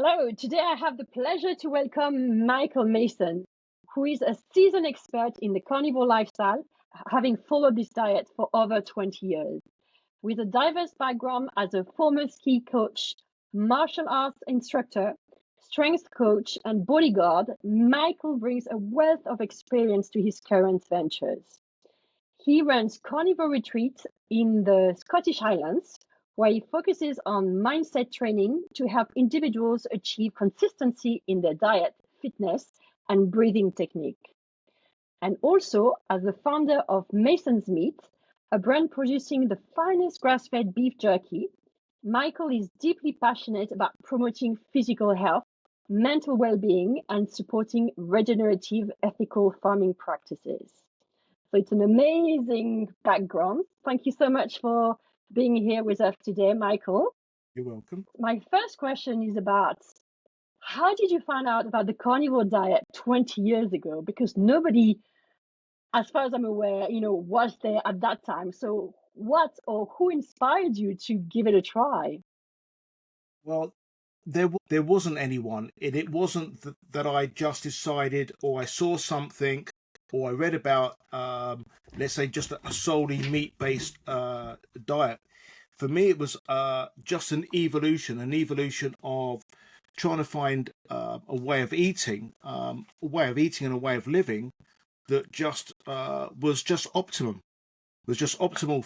Hello, today I have the pleasure to welcome Michael Mason, who is a seasoned expert in the carnivore lifestyle, having followed this diet for over 20 years. With a diverse background as a former ski coach, martial arts instructor, strength coach, and bodyguard, Michael brings a wealth of experience to his current ventures. He runs Carnivore retreats in the Scottish Highlands, where he focuses on mindset training to help individuals achieve consistency in their diet, fitness, and breathing technique. And also, as the founder of Mason's Meat, a brand producing the finest grass fed beef jerky, Michael is deeply passionate about promoting physical health, mental well being, and supporting regenerative, ethical farming practices. So it's an amazing background. Thank you so much for being here with us today, Michael. You're welcome. My first question is about how did you find out about the carnivore diet 20 years ago? Because nobody, as far as I'm aware, was there at that time. So what or who inspired you to give it a try? Well, there wasn't anyone. It wasn't that I just decided, or I saw something, or I read about, let's say, just a solely meat-based diet. For me, it was just an evolution of trying to find a way of eating, and a way of living that just was just optimum. Was just optimal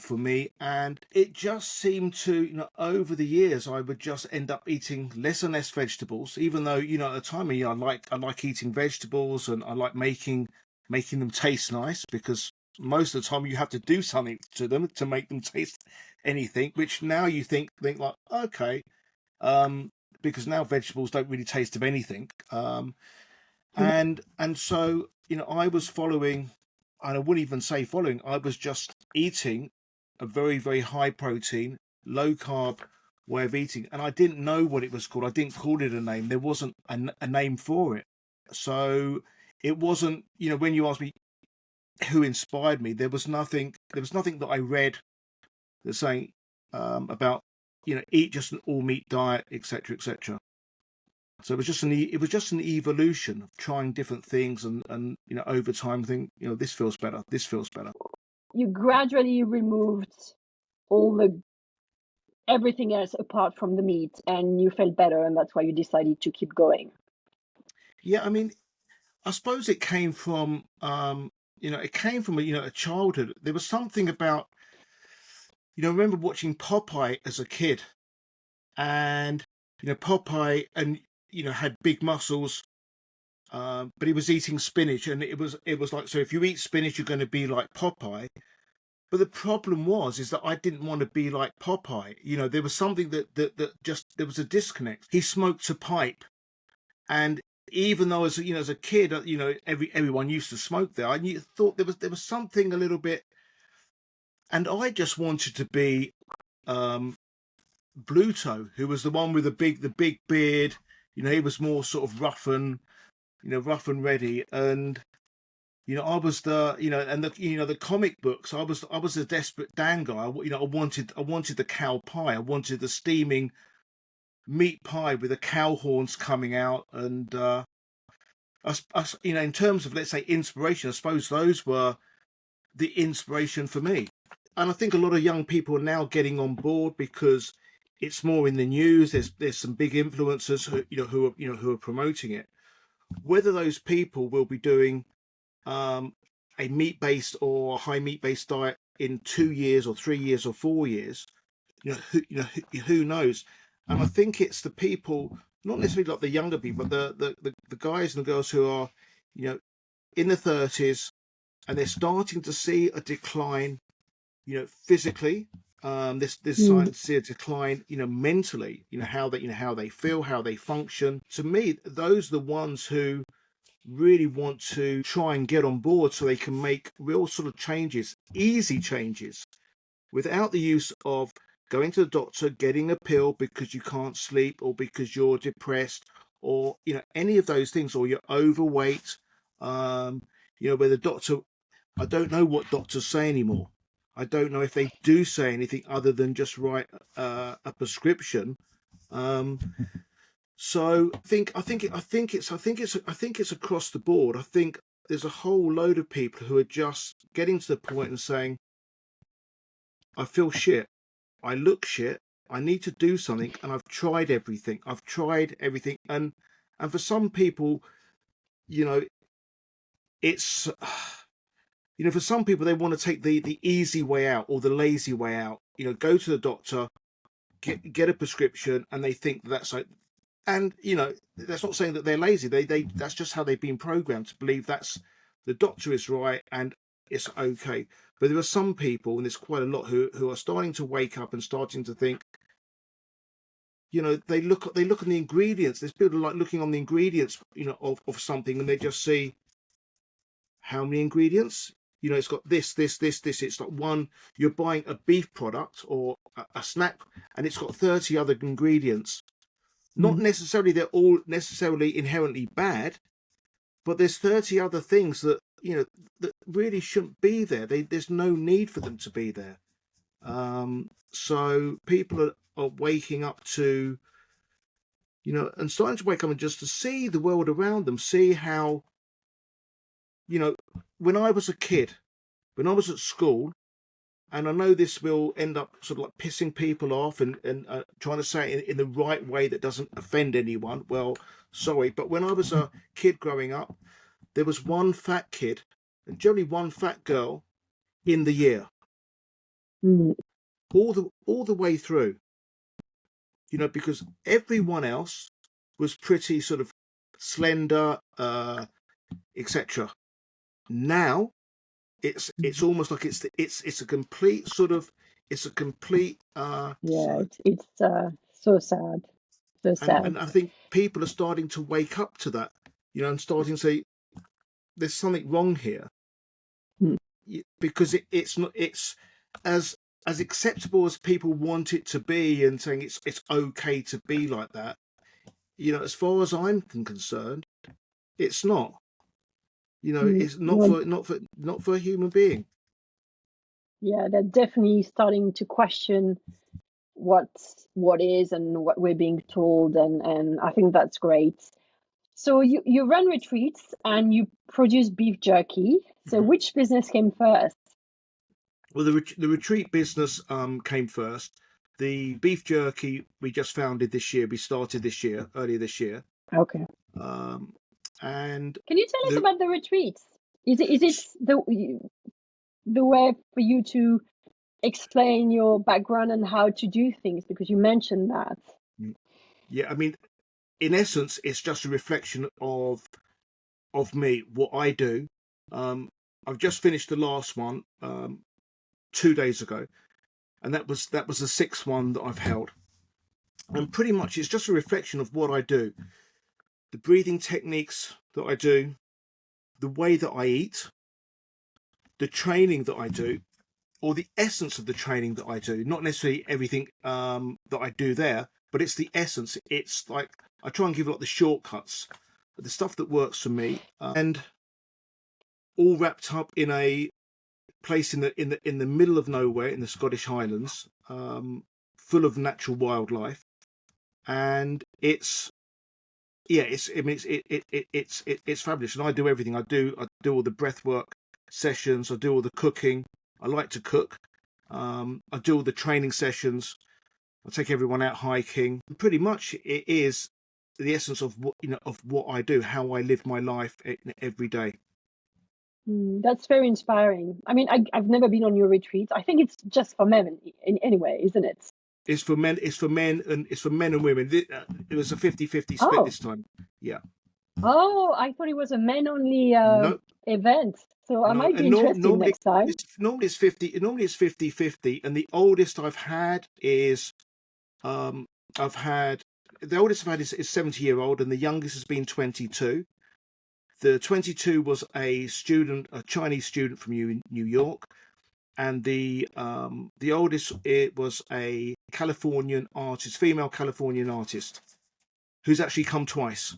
for me, and it just seemed to, over the years I would just end up eating less and less vegetables, even though, at the time, I like eating vegetables, and I like making them taste nice, because most of the time you have to do something to them to make them taste anything, which now you think like, okay, because now vegetables don't really taste of anything. And so, I was following, and I wouldn't even say following, I was just eating a very, very high protein, low carb way of eating, and I didn't know what it was called. I didn't call it a name. There wasn't a name for it. So it wasn't, when you asked me who inspired me, there was nothing that I read that's saying about, eat just an all meat diet, etc., etc. So it was just an evolution of trying different things, and over time think, this feels better, this feels better. You gradually removed all the everything else apart from the meat and you felt better and that's why you decided to keep going. Yeah, I mean, I suppose it came from a childhood. There was something about, I remember watching Popeye as a kid, and Popeye, and had big muscles, but he was eating spinach, and it was like, so if you eat spinach you're going to be like Popeye. But the problem is that I didn't want to be like Popeye. There was something that just, there was a disconnect. He smoked a pipe, and even though, as a kid, everyone used to smoke there, thought there was something a little bit, and I just wanted to be um, Bluto, who was the one with the big beard. He was more sort of rough and ready, and I was and the comic books. I was a desperate Dan guy. I wanted the cow pie. I wanted the steaming meat pie with the cow horns coming out, and in terms of, let's say, inspiration, I suppose those were the inspiration for me. And I think a lot of young people are now getting on board because it's more in the news. There's some big influencers who are promoting it. Whether those people will be doing a meat-based or high meat-based diet in 2 years or 3 years or 4 years, who knows? And I think it's the people, not necessarily like the younger people, but the guys and the girls who are, in the 30s, and they're starting to see a decline, physically. There's starting to see a decline, mentally. How they feel, how they function. To me, those are the ones who really want to try and get on board, so they can make real sort of changes, easy changes, without the use of going to the doctor, getting a pill because you can't sleep, or because you're depressed, or any of those things, or you're overweight. Where the doctor, I don't know what doctors say anymore. I don't know if they do say anything other than just write a prescription. So I think it's across the board. I think there's a whole load of people who are just getting to the point and saying, I feel shit, I look shit, I need to do something, and I've tried everything. And for some people, you know, it's for some people, they want to take the easy way out or the lazy way out. Go to the doctor, get a prescription, and they think that's like. And that's not saying that they're lazy. They that's just how they've been programmed to believe that's the doctor is right and it's okay. But there are some people, and there's quite a lot, who are starting to wake up and starting to think. They look at the ingredients. There's people like looking on the ingredients, of something, and they just see how many ingredients. It's got this. It's like one. You're buying a beef product or a snack, and it's got 30 other ingredients. Not necessarily they're all necessarily inherently bad, but there's 30 other things that that really shouldn't be there. There's no need for them to be there. So people are waking up to, and starting to wake up and just to see the world around them, see how, when I was a kid, when I was at school, and I know this will end up sort of like pissing people off and trying to say it in the right way that doesn't offend anyone. Well, sorry, but when I was a kid growing up, there was one fat kid and generally one fat girl in the year, all the way through. Because everyone else was pretty sort of slender, etc. Now it's almost like it's a complete sort of it's so sad, so sad. and I think people are starting to wake up to that, and starting to say there's something wrong here, because it's as acceptable as people want it to be, and saying it's okay to be like that. As far as I'm concerned, it's not. It's not for a human being. Yeah, they're definitely starting to question what is and what we're being told, and I think that's great. So you run retreats and you produce beef jerky. So which business came first? Well, the retreat business came first. The beef jerky we just founded this year. We started earlier this year. Okay. And can you tell us about the retreats? Is it the way for you to explain your background and how to do things, because you mentioned that? Yeah, I mean, in essence, it's just a reflection of me, what I do. I've just finished the last one 2 days ago, and that was the 6th one that I've held. And pretty much it's just a reflection of what I do, the breathing techniques that I do, the way that I eat, the training that I do, or the essence of the training that I do. Not necessarily everything that I do there, but it's the essence. It's like I try and give a lot of the shortcuts, the stuff that works for me, and all wrapped up in a place in the middle of nowhere in the Scottish Highlands, full of natural wildlife, and it's fabulous. And I do everything. I do all the breath work sessions. I do all the cooking. I like to cook. I do all the training sessions. I take everyone out hiking. And pretty much, it is the essence of what I do, how I live my life every day. That's very inspiring. I mean, I've never been on your retreat. I think it's just for men anyway, isn't it? It's for men. It's for men and women. It was a 50-50 split this time. Yeah. Oh, I thought it was a men-only event. So I might be interested next time. Normally it's 50. Normally it's 50-50, and the oldest I've had is the oldest I've had is 70-year-old, and the youngest has been 22. The 22 was a Chinese student from New York, and the oldest, it was a Californian artist, female Californian artist, who's actually come twice.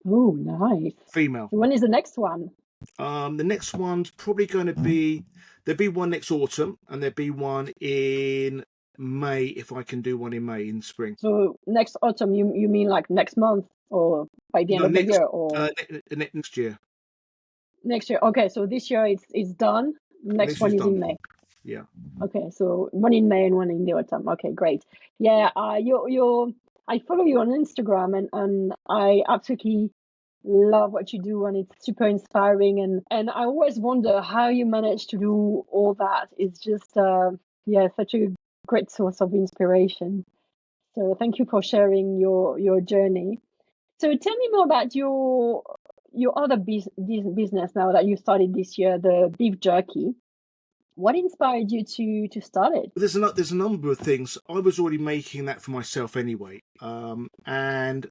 Oh, nice. Female. So when is the next one? The next one's probably going to be, there'll be one next autumn, and there'll be one in May, if I can do one in May in spring. So next autumn, you mean like next month or by the end No, of the year or next year. next year? Okay, so this year it's done. Next This one is is in done. May. Yeah. Okay, so one in May and one in the autumn. Okay, great. Yeah, I follow you on Instagram and I absolutely love what you do and it's super inspiring and I always wonder how you manage to do all that. It's just yeah, such a great source of inspiration. So thank you for sharing your journey. So tell me more about your other business now that you started this year, the beef jerky. What inspired you to start it? There's a number of things. I was already making that for myself anyway, and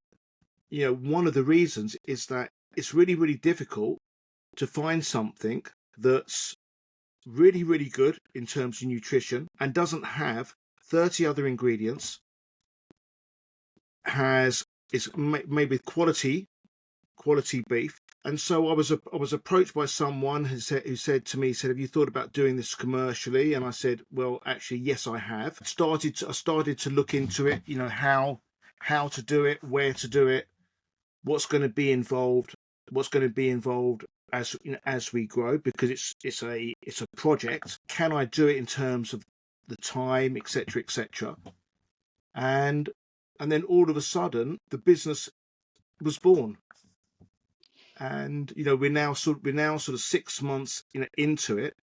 one of the reasons is that it's really, really difficult to find something that's really, really good in terms of nutrition and doesn't have 30 other ingredients, is made with quality beef. And so I was approached by someone who said to me, "Have you thought about doing this commercially?" And I said, "Well, actually, yes, I have." I started to look into it. How to do it, where to do it, what's going to be involved, as we grow, because it's a project. Can I do it in terms of the time, etc., etc. And then all of a sudden, the business was born. And we're now sort of 6 months into it,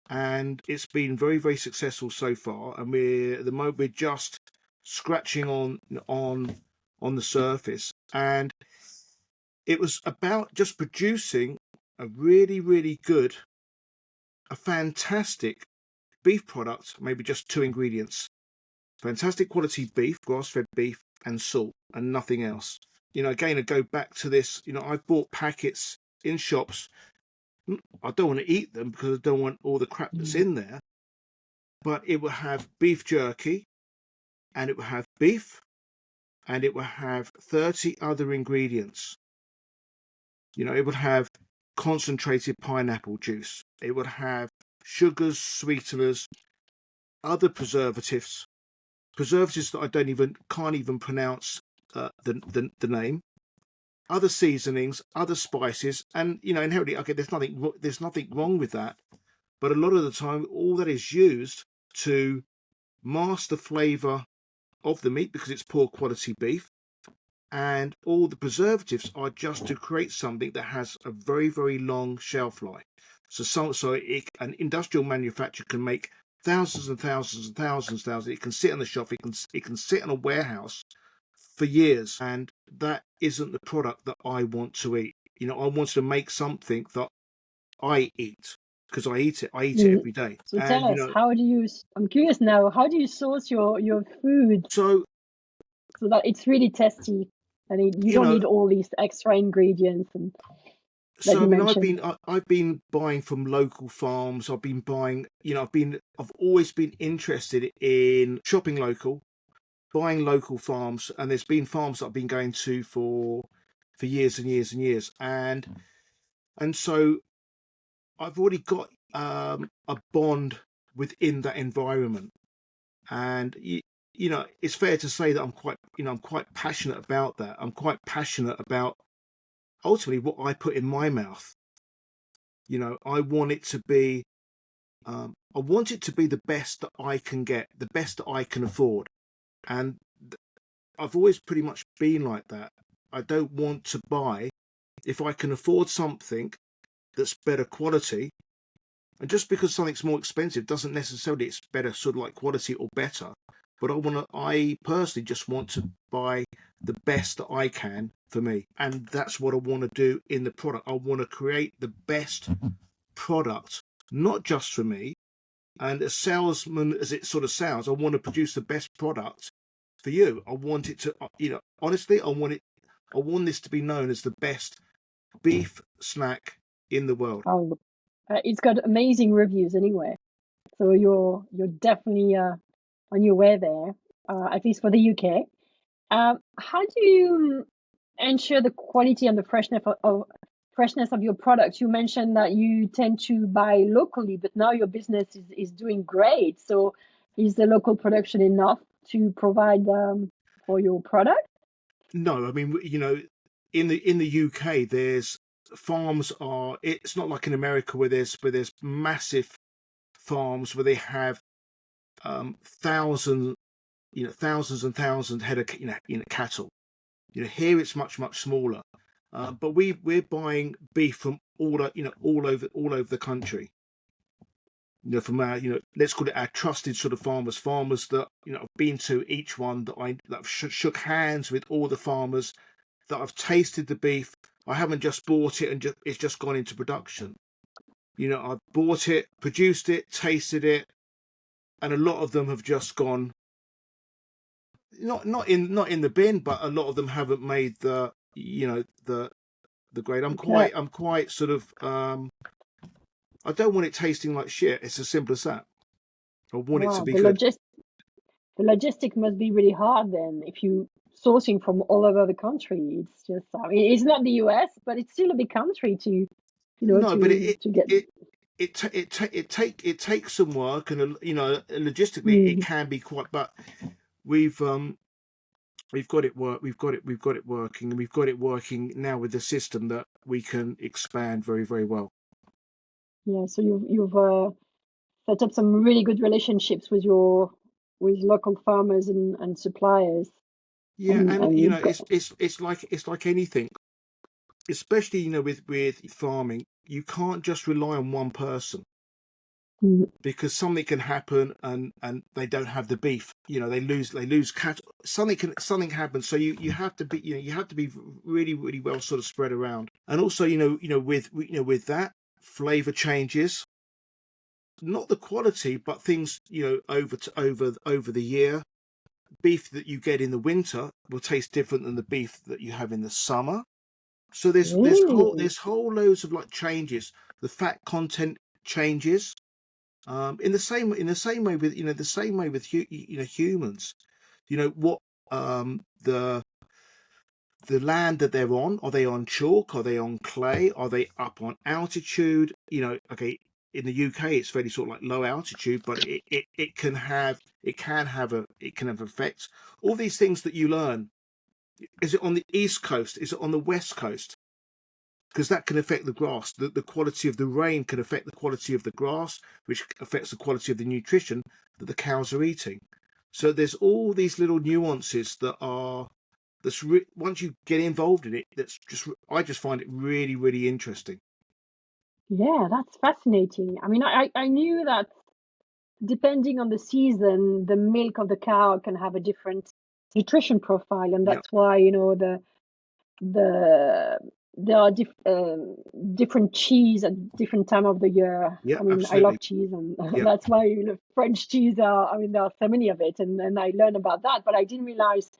and it's been very, very successful so far. And at the moment we're just scratching on the surface, and it was about just producing a really, really good, a fantastic beef product, maybe just 2 ingredients: fantastic quality beef, grass-fed beef, and salt, and nothing else. Again, I go back to this. I've bought packets in shops. I don't want to eat them because I don't want all the crap that's in there. But it will have beef jerky, and it will have beef, and it will have 30 other ingredients. It would have concentrated pineapple juice. It would have sugars, sweeteners, other preservatives that I can't even pronounce the name, other seasonings, other spices, and inherently, okay, there's nothing wrong with that, but a lot of the time, all that is used to mask the flavour of the meat because it's poor quality beef, and all the preservatives are just to create something that has a very, very long shelf life. An industrial manufacturer can make thousands and thousands and thousands. It can sit on the shelf. It can sit in a warehouse for years, and that isn't the product that I want to eat. I want to make something that I eat because I eat it. I eat it every day. So And tell us, I'm curious now, how do you source your food so that it's really tasty and you don't need all these extra ingredients and that you mentioned? I've been buying from local farms. I've been buying, I've always been interested in shopping local, buying local farms, and there's been farms that I've been going to for years and years and years, and so I've already got a bond within that environment, and it's fair to say that I'm quite passionate about that. I'm quite passionate about ultimately what I put in my mouth. I want it to be the best that I can get, the best that I can afford, and I've always pretty much been like that. I don't want to buy if I can afford something that's better quality. And just because something's more expensive doesn't necessarily it's better sort of like quality or better. But I personally just want to buy the best that I can for me. And that's what I want to do in the product. I want to create the best product, not just for me. And as salesman as it sort of sounds, I want to produce the best product for you. I want it to, honestly, I want this to be known as the best beef snack in the world. Oh, it's got amazing reviews anyway. So you're definitely on your way there, at least for the UK. How do you ensure the quality and the freshness of your products? You mentioned that you tend to buy locally, but now your business is doing great. So Is the local production enough to provide for your product? No, I mean, in the UK, there's farms are. It's not like in America where there's massive farms where they have thousands, thousands and thousands head of cattle. Here it's much smaller. But we're buying beef from all over the country. From our, let's call it our trusted sort of farmers that I've been to each one, that I've shook hands with all the farmers, that I've tasted the beef. I haven't just bought it and it's just gone into production. I've bought it, produced it, tasted it, and a lot of them have just gone not in the bin, but a lot of them haven't made the grade. I'm quite sort of I don't want it tasting like shit. It's as simple as that. I want it to be good. The logistic must be really hard then if you sourcing from all over the country. It's just, I mean, it's not the US, but it's still a big country to get. It takes some work, and logistically it can be quite. But we've got it working, and we've got it working now with the system that we can expand very, very well. Yeah, so you've set up some really good relationships with local farmers and suppliers. Yeah, and it's like anything, especially with farming. You can't just rely on one person, because something can happen and they don't have the beef. They lose cattle. Something happens. So you have to be really, really well sort of spread around. And also with that, flavor changes. Not the quality, but things over the year. Beef that you get in the winter will taste different than the beef that you have in the summer. So there's whole loads of like changes. The fat content changes. In the same way with humans. What the land that they're on. Are they on chalk? Are they on clay? Are they up on altitude? Okay. In the UK, it's fairly sort of like low altitude, but it can have effects. All these things that you learn. Is it on the East Coast? Is it on the West Coast? Because that can affect the grass. The quality of the rain can affect the quality of the grass, which affects the quality of the nutrition that the cows are eating. So there's all these little nuances that are once you get involved in it, I just find it really, really interesting. Yeah, that's fascinating. I mean, I knew that depending on the season, the milk of the cow can have a different nutrition profile, and that's why there are different cheese at different time of the year. Yeah, I mean, absolutely. I love cheese, and that's why French cheese I mean, there are so many of it, and I learned about that, but I didn't realize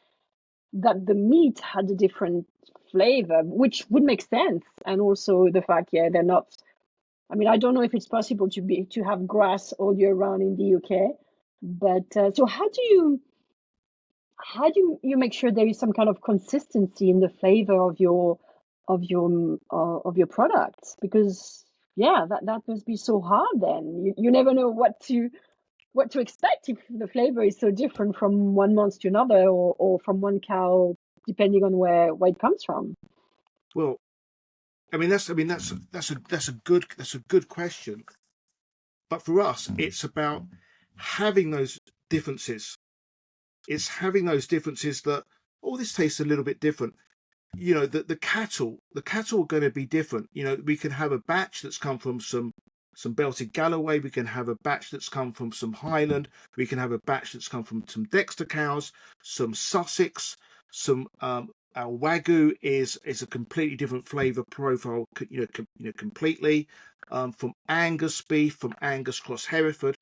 that the meat had a different flavor, which would make sense, and also the fact, they're not. I mean, I don't know if it's possible to have grass all year round in the UK, but so how do you make sure there is some kind of consistency in the flavor of your products? Because that must be so hard. Then you never know what to expect if the flavor is so different from one month to another, or from one cow, depending on where it comes from. Well, that's a good question. But for us, it's about having those differences. It's having those differences that, this tastes a little bit different. The cattle are going to be different. We can have a batch that's come from some belted Galloway. We can have a batch that's come from some Highland. We can have a batch that's come from some Dexter cows, some Sussex, some our Wagyu is a completely different flavour profile, completely, from Angus beef, from Angus cross Hereford,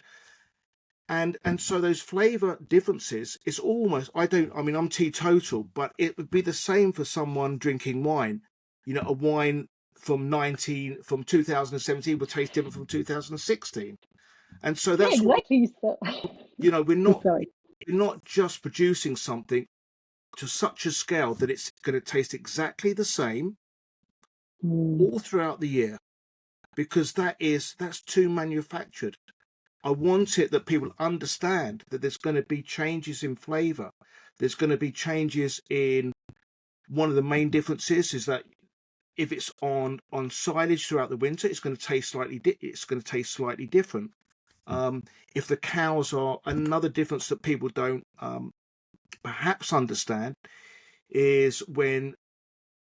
and so those flavour differences is almost. I'm teetotal, but it would be the same for someone drinking wine. A wine from 2017 will taste different from 2016, and so that's exactly. we're not just producing something to such a scale that it's going to taste exactly the same all throughout the year, because that's too manufactured. I want it that people understand that there's going to be changes in flavour. There's going to be changes in, one of the main differences is that if it's on silage throughout the winter, it's going to taste slightly different. If the cows are, another difference that people don't perhaps understand is when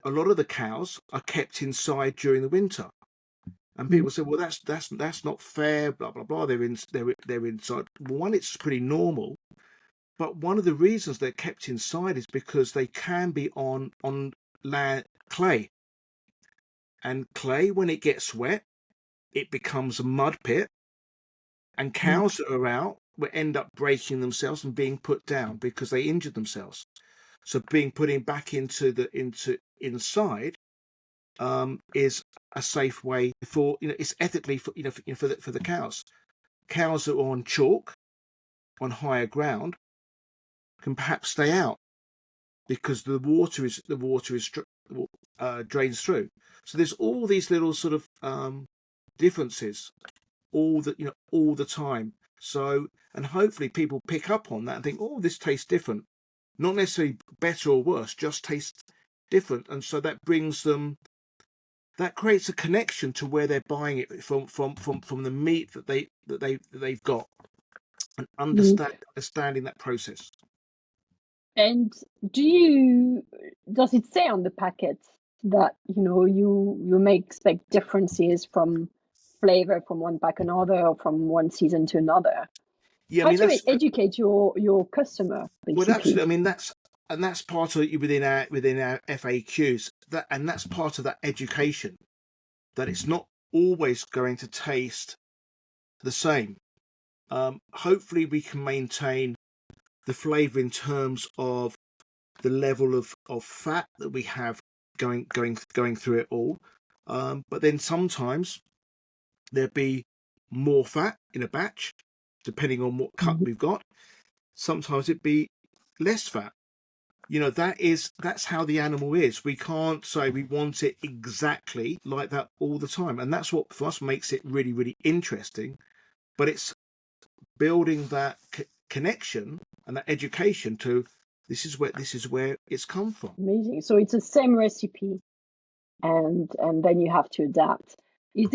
a lot of the cows are kept inside during the winter, and people say, well, that's not fair, blah blah blah. They're inside. Well, one, it's pretty normal, but one of the reasons they're kept inside is because they can be on land clay, and clay, when it gets wet, it becomes a mud pit, and cows that are out will end up breaking themselves and being put down because they injured themselves. So putting back into inside is a safe way for, it's ethically for, for the cows. Cows that are on chalk, on higher ground, can perhaps stay out because the water drains through. So there's all these little sort of differences all the time. So, and hopefully people pick up on that and think, oh, this tastes different. Not necessarily better or worse, just tastes different. And so that creates a connection to where they're buying it from the meat that they've got, and understanding that process. And does it say on the packet that you may expect differences from flavor from one pack another, or from one season to another? Yeah, How do you educate your customer, basically? Well, absolutely. I mean, that's part of it within our FAQs. That's part of that education, that it's not always going to taste the same. Hopefully, we can maintain the flavour in terms of the level of fat that we have going through it all. But then sometimes there'd be more fat in a batch, depending on what cut we've got. Sometimes it'd be less fat. That's how the animal is. We can't say we want it exactly like that all the time, and that's what for us makes it really, really interesting. But it's building that connection and that education to this is where it's come from. Amazing. So it's the same recipe, and then you have to adapt. Is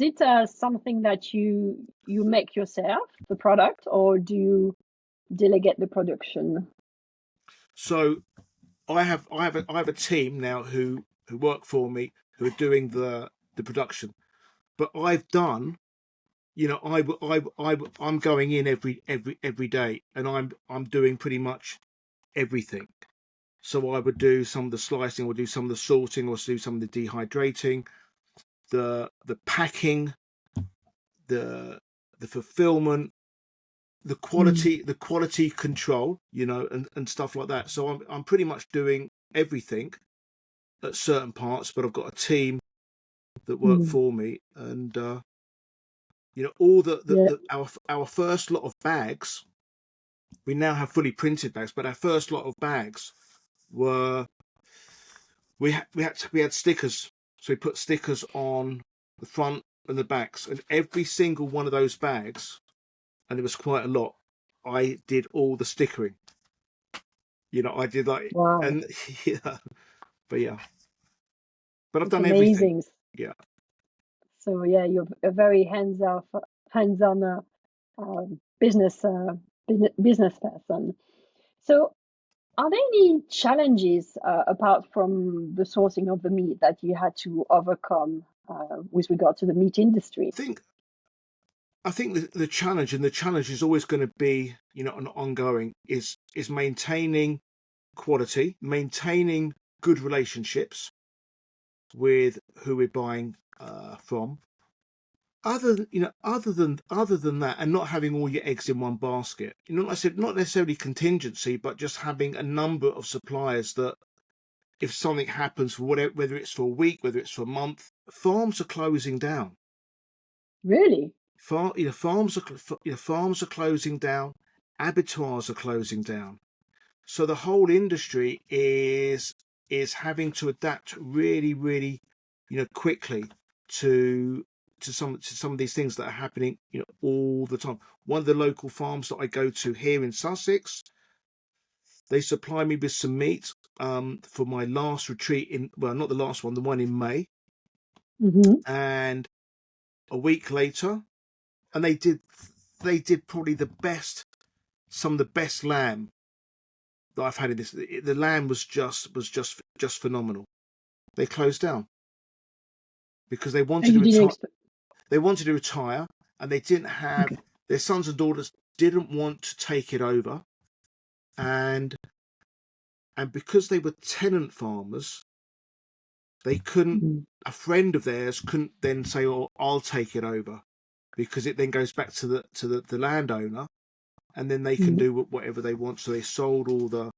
it something that you make yourself, the product, or do you delegate the production? So I have a team now who work for me, who are doing the production. But I've done, I'm going in every day, and I'm doing pretty much everything. So I would do some of the slicing, or do some of the sorting, or do some of the dehydrating, the packing, the fulfillment, the quality control, and stuff like that. So I'm pretty much doing everything at certain parts, but I've got a team that work for me, and all our first lot of bags, we now have fully printed bags, but our first lot of bags were we had stickers, so we put stickers on the front and the backs, and every single one of those bags, and it was quite a lot, I did all the stickering. I did like, wow. And yeah, but I've done amazing. Everything. Yeah. So yeah, you're a very hands-on business person. So, are there any challenges apart from the sourcing of the meat that you had to overcome with regard to the meat industry? I think the challenge is always going to be, an ongoing, is maintaining quality, maintaining good relationships with who we're buying from. Other than that, and not having all your eggs in one basket. Not necessarily contingency, but just having a number of suppliers that, if something happens, for whatever, whether it's for a week, whether it's for a month, farms are closing down. Really? Farms are closing down, abattoirs are closing down. So the whole industry is having to adapt really, really, quickly to some of these things that are happening, all the time. One of the local farms that I go to here in Sussex, they supply me with some meat for my last retreat not the last one, the one in May. And a week later, and they did probably some of the best lamb that I've had in this. The lamb was just phenomenal. They closed down because they wanted to retire. They wanted to retire, and they didn't have their sons and daughters didn't want to take it over, and because they were tenant farmers, they couldn't. A friend of theirs couldn't then say, "Oh, I'll take it over," because it then goes back to the landowner, and then they can do whatever they want. So they sold all their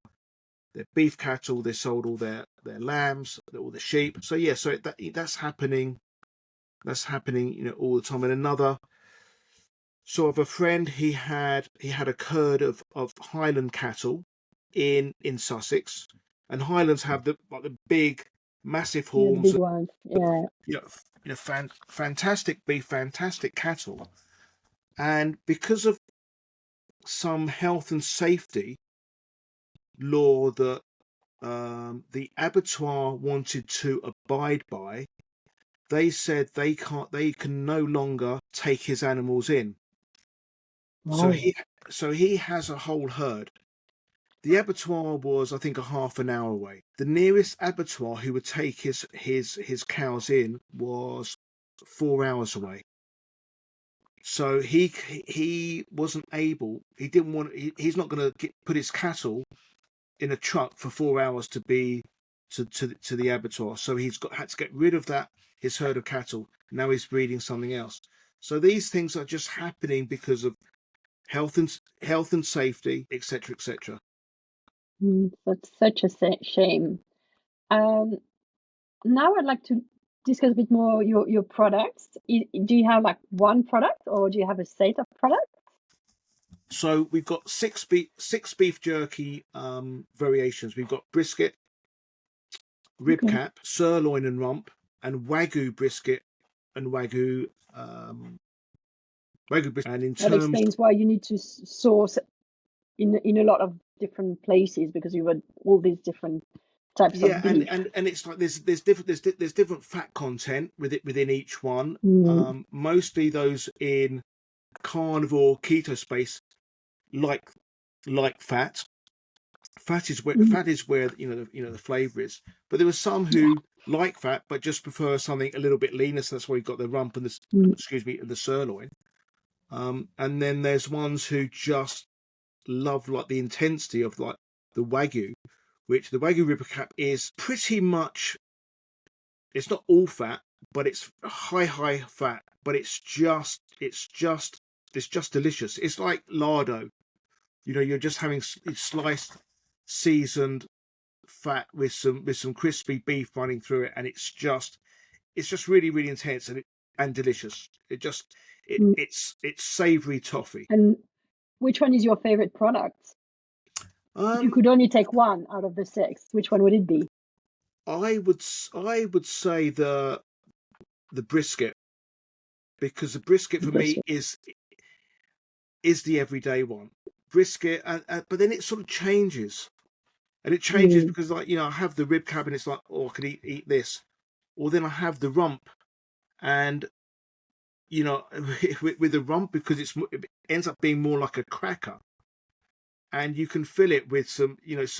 beef cattle, they sold all their lambs, all the sheep. So yeah, so that's happening. That's happening, all the time. And another sort of a friend, he had a herd of Highland cattle in Sussex, and Highlands have the big, massive horns. Big ones, yeah. Fantastic beef, fantastic cattle, and because of some health and safety law that the abattoir wanted to abide by, they said they can no longer take his animals in. Wow. So he has a whole herd. The abattoir was, I think, a half an hour away. The nearest abattoir who would take his cows in was 4 hours away. So he wasn't able. He didn't want. He's not going to put his cattle in a truck for 4 hours to be to the abattoir. So he's had to get rid of his herd of cattle. Now he's breeding something else. So these things are just happening because of health and safety, etc., etc. That's such a shame. Now I'd like to discuss a bit more your products. Do you have like one product, or do you have a set of products? So we've got six beef jerky variations. We've got brisket, rib cap, sirloin and rump, and wagyu brisket and wagyu brisket. And in terms, that explains why you need to source in a lot of different places, because you had all these different types of beef. and it's like there's different fat content within each one. Mostly those in carnivore keto space like fat. Fat is where the flavor is. But there are some who like fat but just prefer something a little bit leaner. So that's why you've got the rump and the sirloin. And then there's ones who just love like the intensity of like the wagyu, which the wagyu rib cap is pretty much. It's not all fat, but it's high fat. But it's just delicious. It's like lardo. You're just having sliced, seasoned fat with some crispy beef running through it, and it's just really, really intense and delicious. It's savory toffee. And which one is your favorite product? If you could only take one out of the 6, which one would it be? I would say the brisket, because the brisket for me is the everyday one. Brisket, but then it sort of changes, and it changes because I have the rib cap and it's like, oh, I could eat this, or then I have the rump, and with the rump, because it ends up being more like a cracker, and you can fill it with some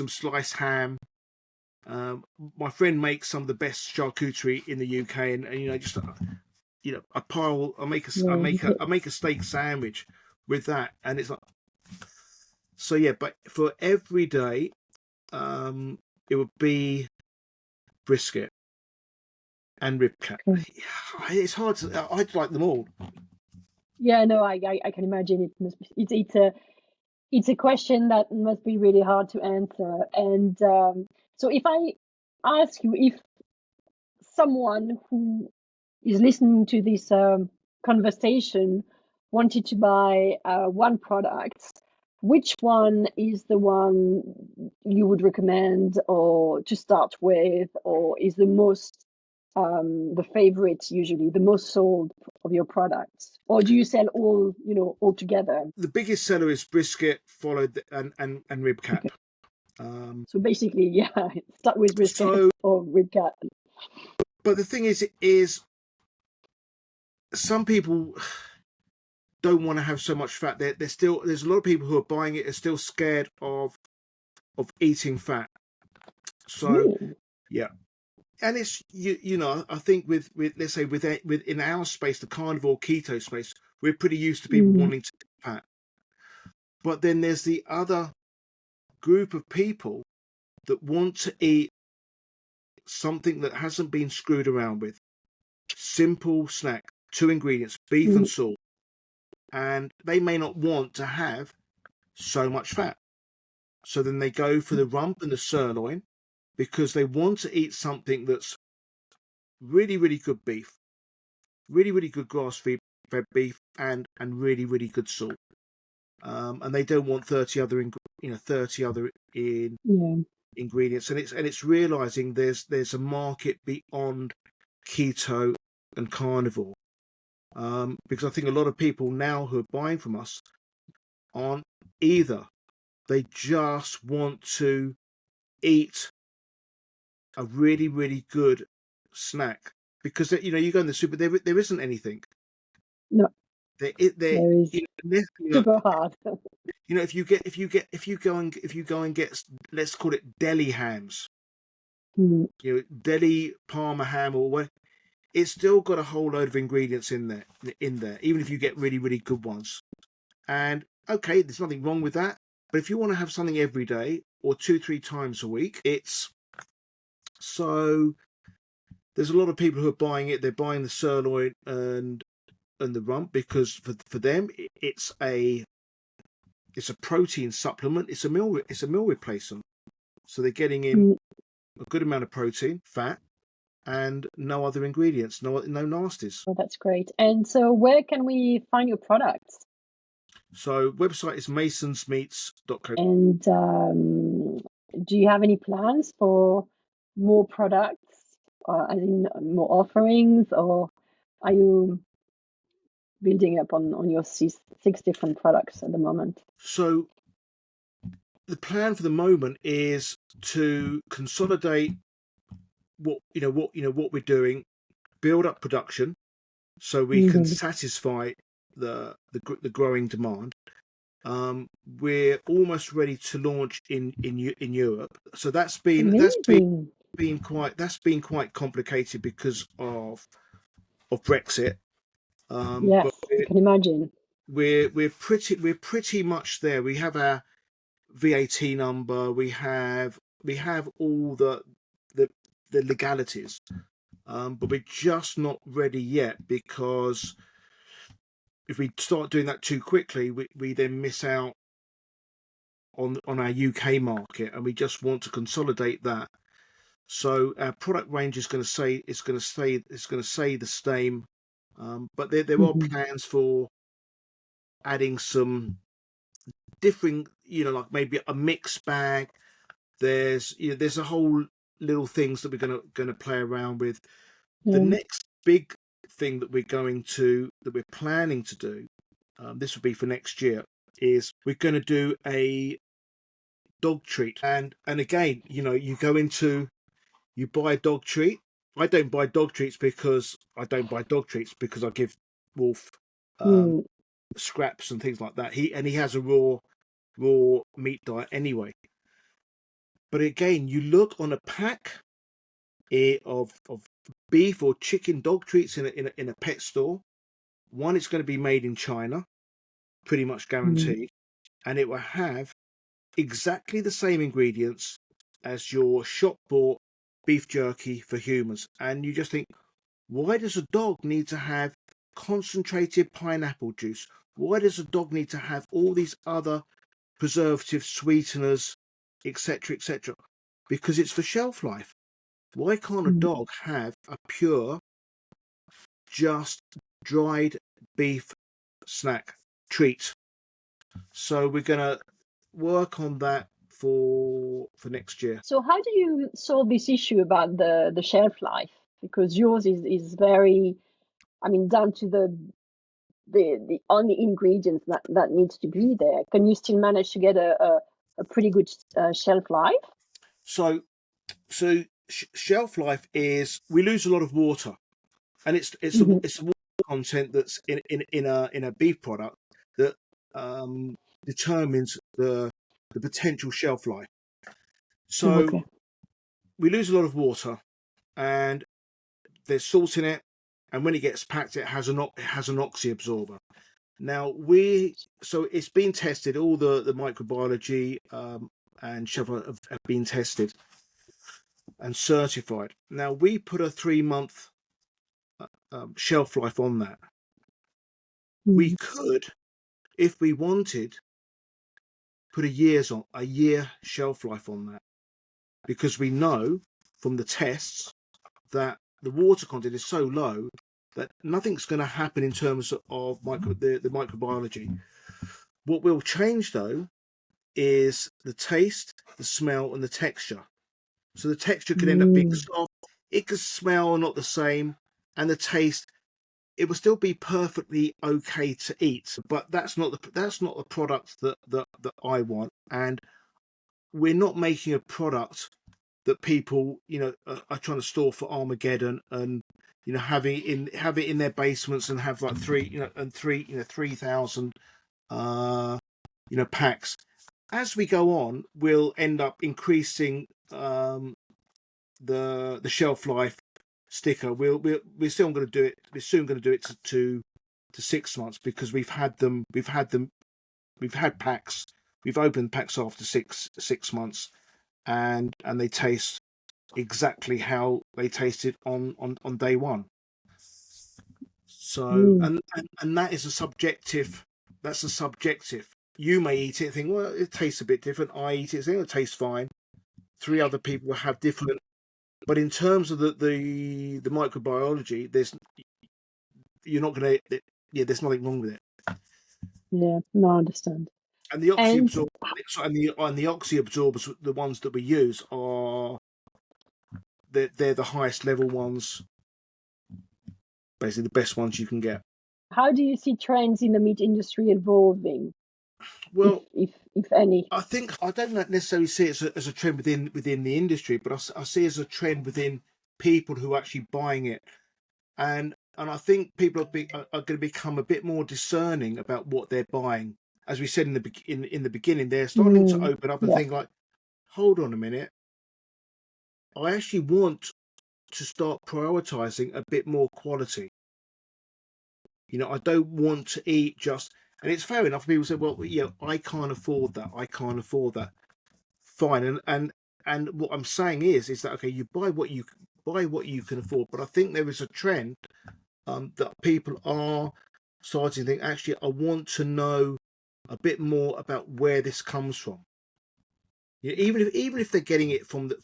sliced ham. My friend makes some of the best charcuterie in the UK, and just a pile. I make a steak sandwich with that, and it's like. So yeah, but for every day, it would be brisket and rib cap. It's hard to. I'd like them all. Yeah, no, I can imagine it must be. It's a question that must be really hard to answer. And so, if I ask you, if someone who is listening to this conversation wanted to buy one product, which one is the one you would recommend, or to start with, or is the most the favorites, usually the most sold of your products, or do you sell all together? The biggest seller is brisket, followed and rib cap. Okay. So basically, yeah, start with brisket or rib cap. But the thing is some people don't want to have so much fat. There's a lot of people who are buying it are still scared of eating fat. So yeah, and it's I think with let's say within our space, the carnivore keto space, we're pretty used to people wanting to eat fat. But then there's the other group of people that want to eat something that hasn't been screwed around with. Simple snack, 2 ingredients, beef and salt. And they may not want to have so much fat. So then they go for the rump and the sirloin because they want to eat something that's really, really good beef, really, really good grass-fed beef, and really, really good salt. And they don't want 30 other ingredients. And it's realizing there's a market beyond keto and carnivore. Because I think a lot of people now who are buying from us aren't either. They just want to eat a really, really good snack because you go in the super, there isn't anything. No, there is super hard. If you go and get, let's call it deli hams, deli Parma ham or what, it's still got a whole load of ingredients in there, even if you get really, really good ones. And okay, there's nothing wrong with that. But if you want to have something every day or 2-3 times a week, so there's a lot of people who are buying it. They're buying the sirloin and the rump because for them it's a protein supplement. It's a meal replacement. So they're getting in a good amount of protein, fat, and no other ingredients, no nasties. Oh, that's great. And so where can we find your products? So website is masonsmeats.co. And do you have any plans for more products, as in more offerings, or are you building up on your 6 different products at the moment? So the plan for the moment is to consolidate what we're doing, build up production so we can satisfy the growing demand. We're almost ready to launch in Europe. So that's been quite complicated because of Brexit. Yes, I can imagine. We're pretty much there. We have our VAT number. We have all the legalities, but we're just not ready yet because if we start doing that too quickly, we then miss out on our UK market, and we just want to consolidate that. So our product range is going to stay the same, but there are plans for adding some different, like maybe a mix bag. There's a whole little things that we're going to play around with. The next big thing that we're planning to do, this will be for next year, is we're going to do a dog treat. And again, you buy a dog treat. I don't buy dog treats because I give Wolf scraps and things like that. He has a raw meat diet anyway. But again, you look on a pack of beef or chicken dog treats in a pet store. One, it's going to be made in China, pretty much guaranteed, and it will have exactly the same ingredients as your shop bought beef jerky for humans. And you just think, why does a dog need to have concentrated pineapple juice? Why does a dog need to have all these other preservatives, sweeteners, etc., etc.? Because it's for shelf life. Why can't a dog have a pure, just dried beef snack treat? So we're going to work on that for next year. So how do you solve this issue about the shelf life? because yours is very, I mean, down to the only ingredients that needs to be there. Can you still manage to get a pretty good shelf life? So shelf life is, we lose a lot of water, and it's Mhm. the water content that's in a beef product that determines the potential shelf life. So Okay. we lose a lot of water, and there's salt in it, and when it gets packed, it has an oxy absorber. Now so it's been tested. All the microbiology and shelf life have been tested and certified. Now we put a 3-month shelf life on that. We Mm. could, if we wanted, put a year shelf life on that, because we know from the tests that the water content is so low that nothing's going to happen in terms of the microbiology. What will change though is the taste, the smell, and the texture. So the texture could end up being Mm. soft. It could smell not the same, and the taste, it will still be perfectly okay to eat. But that's not the product that I want, and we're not making a product that people are trying to store for Armageddon, and have it in their basements and have like 3,000 packs. As we go on, we'll end up increasing the shelf life sticker. We're still going to do it. We're soon going to do it to 6 months, because we've had packs. We've opened packs after six months, and they taste exactly how they tasted on day one. So, Mm. and that is a subjective. That's a subjective. You may eat it and think, well, it tastes a bit different. I eat it and think it tastes fine. 3 other people have different. But in terms of the microbiology, you're not going to. Yeah, there's nothing wrong with it. Yeah, no, I understand. And the oxy And absorber and the oxy absorbers, the ones that we use, are they're the highest level ones, basically the best ones you can get. how do you see trends in the meat industry evolving, Well, if any? I think I don't necessarily see it as a trend within the industry, but I see it as a trend within people who are actually buying it, and I think people are going to become a bit more discerning about what they're buying. As we said in the beginning, they're starting to Mm. open up and Yeah. think like, hold on a minute, I actually want to start prioritizing a bit more quality. I don't want to eat just, and it's fair enough. People say, well, I can't afford that. I can't afford that. Fine. And what I'm saying is that, okay, you buy what you can afford. But I think there is a trend that people are starting to think, actually, I want to know a bit more about where this comes from. Even if they're getting it from the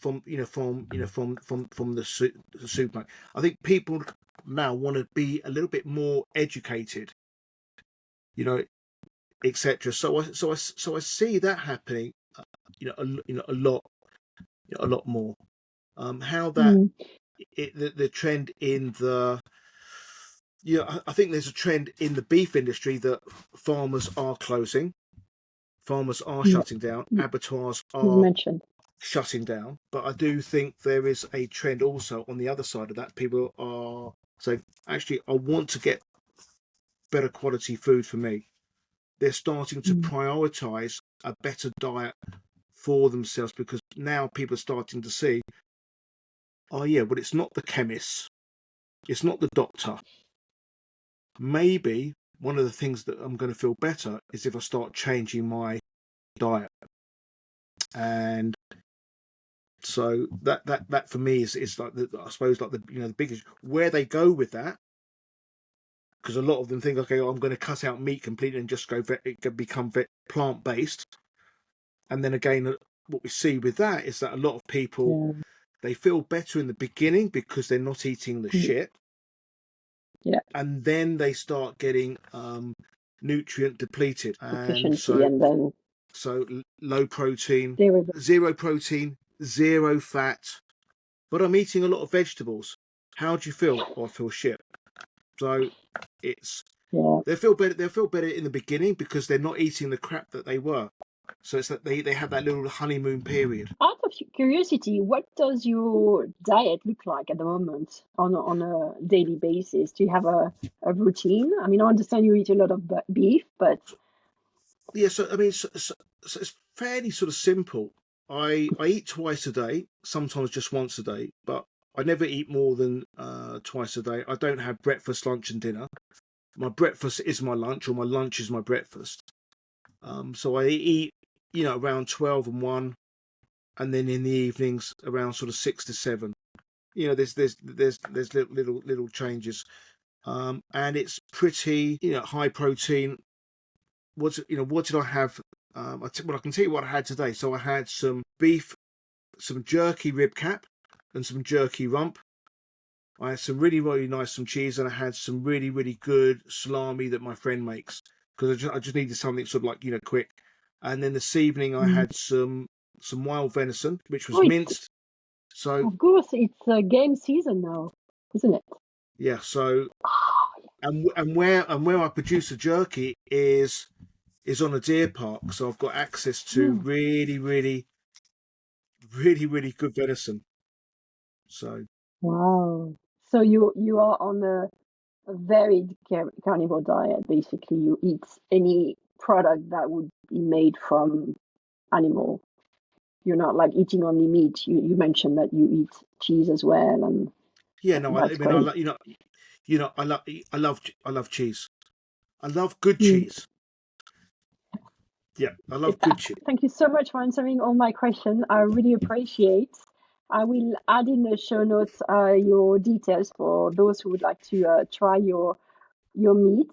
supermarket, I think people now want to be a little bit more educated, etc. So I see that happening, a lot more. How that Mm. the trend in the I think there's a trend in the beef industry that farmers are closing, farmers are Yeah. shutting down, You abattoirs you are mentioned. shutting down. But I do think there is a trend also on the other side of that. People are saying, actually, I want to get better quality food for me. They're starting to Mm. prioritize a better diet for themselves, because now people are starting to see, oh yeah, but it's not the chemist, it's not the doctor. Maybe one of the things that I'm going to feel better is if I start changing my diet. And so that for me is like I suppose like the biggest, where they go with that, because a lot of them think, okay, well, I'm going to cut out meat completely and just become plant based. And then again, what we see with that is that a lot of people, Yeah. they feel better in the beginning because they're not eating the Mm. shit, Yeah. and then they start getting nutrient depleted, and Deficiency, and then so low protein, derivative. zero protein, zero fat, but I'm eating a lot of vegetables. How do you feel? Oh, I feel shit. So it's Yeah. they'll feel better. They'll feel better in the beginning because they're not eating the crap that they were. So it's that they have that little honeymoon period. Out of curiosity, what does your diet look like at the moment on a daily basis? Do you have a routine? I mean, I understand you eat a lot of beef, but Yeah. So I mean, so it's fairly sort of simple. I eat twice a day, sometimes just once a day, but I never eat more than twice a day. I don't have breakfast, lunch, and dinner. My breakfast is my lunch, or my lunch is my breakfast. So I eat, around 12 and 1, and then in the evenings around sort of 6 to 7. There's little changes, and it's pretty, high protein. What did I have? Well, I can tell you what I had today. So I had some beef, some jerky rib cap, and some jerky rump. I had some really, really nice some cheese, and I had some really, really good salami that my friend makes because I just needed something sort of like quick. And then this evening I mm, had some wild venison, which oh, was it's minced. So of course it's game season now, isn't it? yeah, so Oh, and where I produce the jerky is on a deer park, so I've got access to yeah. really, really, really, really good venison. So Wow. So you are on a varied carnivore diet. Basically, you eat any product that would be made from animal. You're not like eating only meat. You mentioned that you eat cheese as well, and yeah, no, I that's mean I great. like I love cheese. I love good Mm. cheese. Yeah, I love Super. good cheese. Thank you so much for answering all my questions. I really appreciate. I will add in the show notes your details for those who would like to try your meat.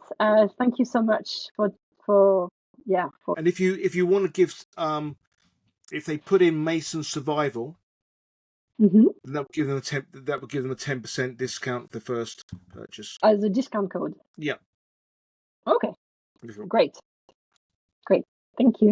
Thank you so much for yeah for. And if you want to give if they put in Mason Survival, Mhm. then that would give them a 10% discount for the first purchase. As a discount code. Yeah. Okay, great, great. Thank you.